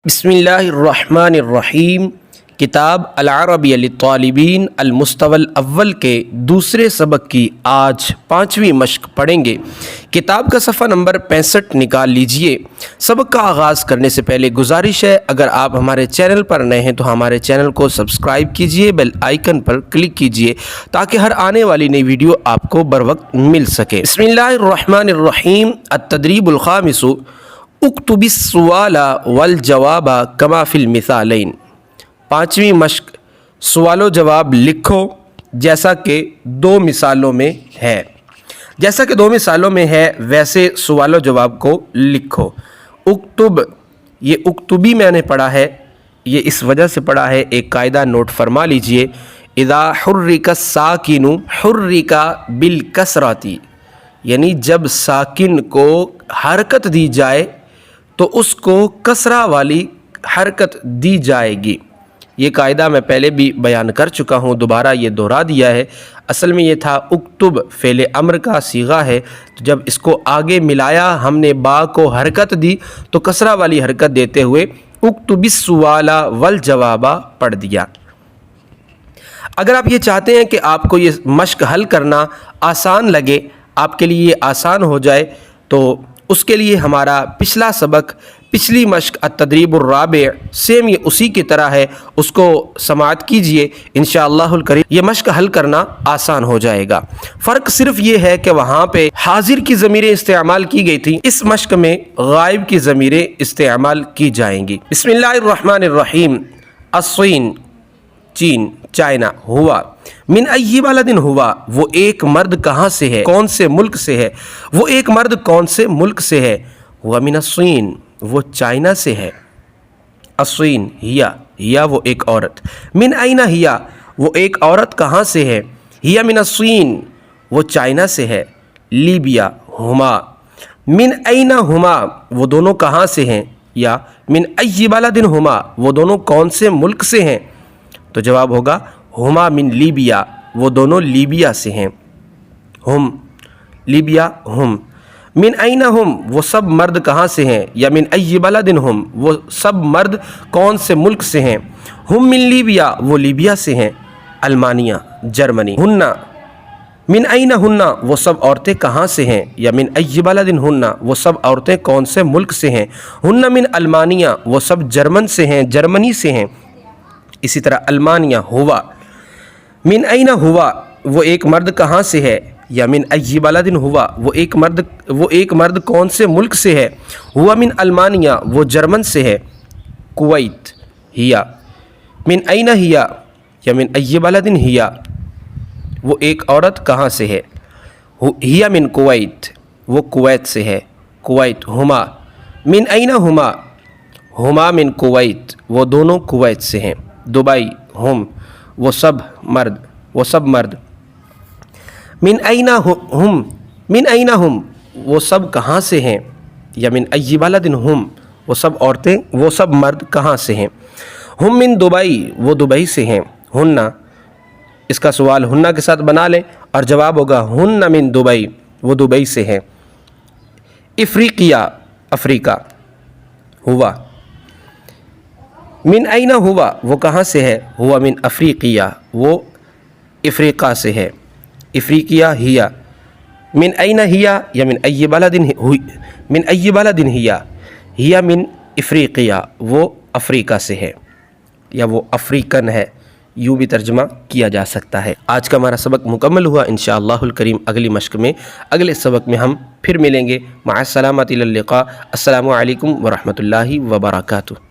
بسم اللہ الرحمن الرحیم۔ کتاب العربیہ للطالبین المستوى الاول کے دوسرے سبق کی آج 5ویں مشق پڑھیں گے۔ کتاب کا صفحہ نمبر 65 نکال لیجئے۔ سبق کا آغاز کرنے سے پہلے گزارش ہے، اگر آپ ہمارے چینل پر نئے ہیں تو ہمارے چینل کو سبسکرائب کیجئے، بیل آئیکن پر کلک کیجئے تاکہ ہر آنے والی نئی ویڈیو آپ کو بروقت مل سکے۔ بسم اللہ الرحمن الرحیم۔ التدریب الخامس، اکتب السؤال والجواب کما فی المثالین۔ 5ویں مشق، سوال و جواب لکھو جیسا کہ دو مثالوں میں ہے۔ جیسا کہ دو مثالوں میں ہے ویسے سوال و جواب کو لکھو۔ اکتب، یہ اکتبی میں نے پڑھا ہے، یہ اس وجہ سے پڑھا ہے، ایک قاعدہ نوٹ فرما لیجئے۔ اذا حرک الساکن حرک بالکسرۃ، یعنی جب ساکن کو حرکت دی جائے تو اس کو کسرہ والی حرکت دی جائے گی۔ یہ قاعدہ میں پہلے بھی بیان کر چکا ہوں، دوبارہ یہ دہرا دیا ہے۔ اصل میں یہ تھا اکتب فعل امر کا صیغہ ہے، تو جب اس کو آگے ملایا، ہم نے با کو حرکت دی تو کسرہ والی حرکت دیتے ہوئے اکتب السؤال والجواب پڑھ دیا۔ اگر آپ یہ چاہتے ہیں کہ آپ کو یہ مشق حل کرنا آسان لگے، آپ کے لیے یہ آسان ہو جائے، تو اس کے لیے ہمارا پچھلا سبق، پچھلی مشق التدریب الرابع، سیم یہ اسی کی طرح ہے، اس کو سماعت کیجئے، انشاءاللہ الکریم یہ مشق حل کرنا آسان ہو جائے گا۔ فرق صرف یہ ہے کہ وہاں پہ حاضر کی ضمیریں استعمال کی گئی تھیں، اس مشق میں غائب کی ضمیریں استعمال کی جائیں گی۔ بسم اللہ الرحمن الرحیم۔ الصین، چین، چائنا۔ ہوا، من ای بلد ہوا، وہ ایک مرد کہاں سے ہے، کون سے ملک سے ہے، وہ ایک مرد کون سے ملک سے ہے۔ ہوا من الصین، وہ چائنا سے ہے۔ الصین، ہیا وہ ایک عورت۔ من این ہیا، وہ ایک عورت کہاں سے ہے، ہیا من الصین، وہ چائنا سے ہے۔ لیبیا، ہما، من این ہما، وہ دونوں کہاں سے ہیں، یا من ای بلد ہما، وہ دونوں کون سے ملک سے ہیں۔ تو جواب ہوگا ہما من لیبیا، وہ دونوں لیبیا سے ہیں۔ ہم، لیبیا، ہم۔ من این ہم، وہ سب مرد کہاں سے ہیں، یا من ای بلد ہم، وہ سب مرد کون سے ملک سے ہیں۔ ہم من لیبیا، وہ لیبیا سے ہیں۔ المانیہ، جرمنی۔ ہننا، من این ہننا، وہ سب عورتیں کہاں سے ہیں، یا من ای بلد ہننا، وہ سب عورتیں کون سے ملک سے ہیں۔ ہننا من المانیہ، وہ سب جرمن سے ہیں، جرمنی سے ہیں۔ اسی طرح المانیہ۔ ہوا، من این ہوا، وہ ایک مرد کہاں سے ہے، یا من ای بلد ہوا، وہ ایک مرد کون سے ملک سے ہے۔ ہوا من المانیہ، وہ جرمن سے ہے۔ کویت، ہیا، من این ہیا، یا من ای بلد ہیا، وہ ایک عورت کہاں سے ہے۔ ہیا من کویت، وہ کویت سے ہے۔ کویت۔ ہما، من این ہما، ہما من کویت، وہ دونوں کویت سے ہیں۔ دبئی۔ ہم، وہ سب مرد۔ من این ہم، من این ہم، وہ سب کہاں سے ہیں، یا من ای بلد ہم، وہ سب عورتیں، وہ سب مرد کہاں سے ہیں۔ ہم من دبئی، وہ دبئی سے ہیں۔ ہننا، اس کا سوال ہننا کے ساتھ بنا لیں اور جواب ہوگا ہننا من دبئی، وہ دبئی سے ہیں۔ افریقیہ، افریقہ۔ ہوا، من این ہوا، وہ کہاں سے ہے، ہوا من افریقیہ، وہ افریقہ سے ہے۔ افریقیہ، ہیا، من این ہیا، یا من ای بلد ہیا، ہیا من افریقیہ، وہ افریقہ سے ہے، یا وہ افریقن ہے، یوں بھی ترجمہ کیا جا سکتا ہے۔ آج کا ہمارا سبق مکمل ہوا، انشاءاللہ الکریم اگلی مشق میں، اگلے سبق میں ہم پھر ملیں گے۔ مع السلامۃ، الی اللقاء۔ السلام علیکم ورحمۃ اللہ وبرکاتہ۔